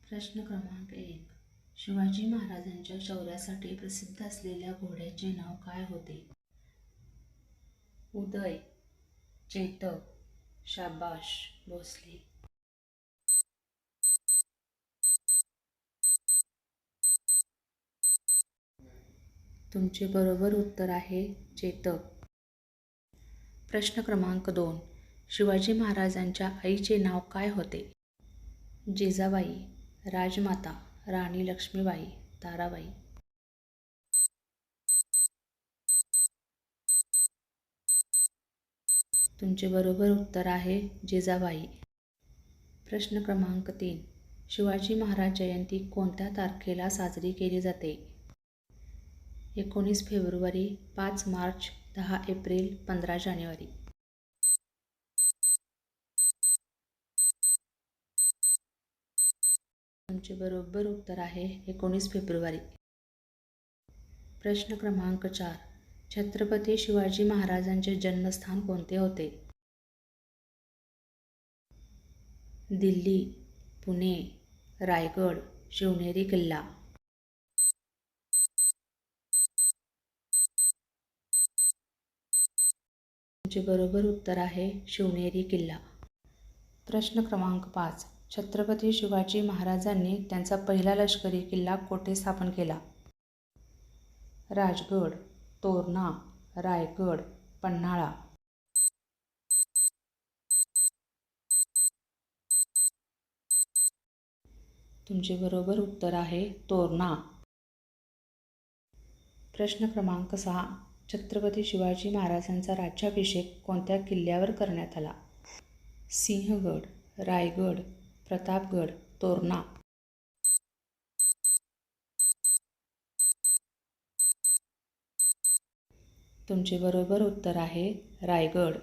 प्रश्न क्रमांक 1. शिवाजी महाराजांच्या शौर्यासाठी प्रसिद्ध असलेल्या घोड्याचे नाव काय होते? उदय, चेतक, शाबाश, भोसले. तुमचे बरोबर उत्तर आहे चेतक. प्रश्न क्रमांक 2. शिवाजी महाराजांच्या आईचे नाव काय होते? जिजाबाई, राजमाता, राणी लक्ष्मीबाई, ताराबाई. तुमचे बरोबर उत्तर आहे जिजाबाई. प्रश्न क्रमांक 3. शिवाजी महाराज जयंती कोणत्या तारखेला साजरी केली जाते? 19 फेब्रुवारी, 5 मार्च, 10 एप्रिल, 15 जानेवारी. तुमचे बरोबर उत्तर आहे 19 फेब्रुवारी. प्रश्न क्रमांक 4. छत्रपती शिवाजी महाराजांचे जन्मस्थान कोणते होते? दिल्ली, पुणे, रायगड, शिवनेरी किल्ला. तुमचे बरोबर उत्तर आहे शिवनेरी किल्ला. प्रश्न क्रमांक 5. छत्रपती शिवाजी महाराजांनी त्यांचा पहिला लष्करी किल्ला कोठे स्थापन केला? राजगड, तोरणा, रायगड, पन्हाळा. तुमचे बरोबर उत्तर आहे तोरणा. प्रश्न क्रमांक 6. छत्रपती शिवाजी महाराजांचा राज्याभिषेक कोणत्या किल्ल्यावर करण्यात आला? सिंहगड, रायगड, प्रतापगड, तोरणा. तुमचे बरोबर उत्तर आहे रायगड.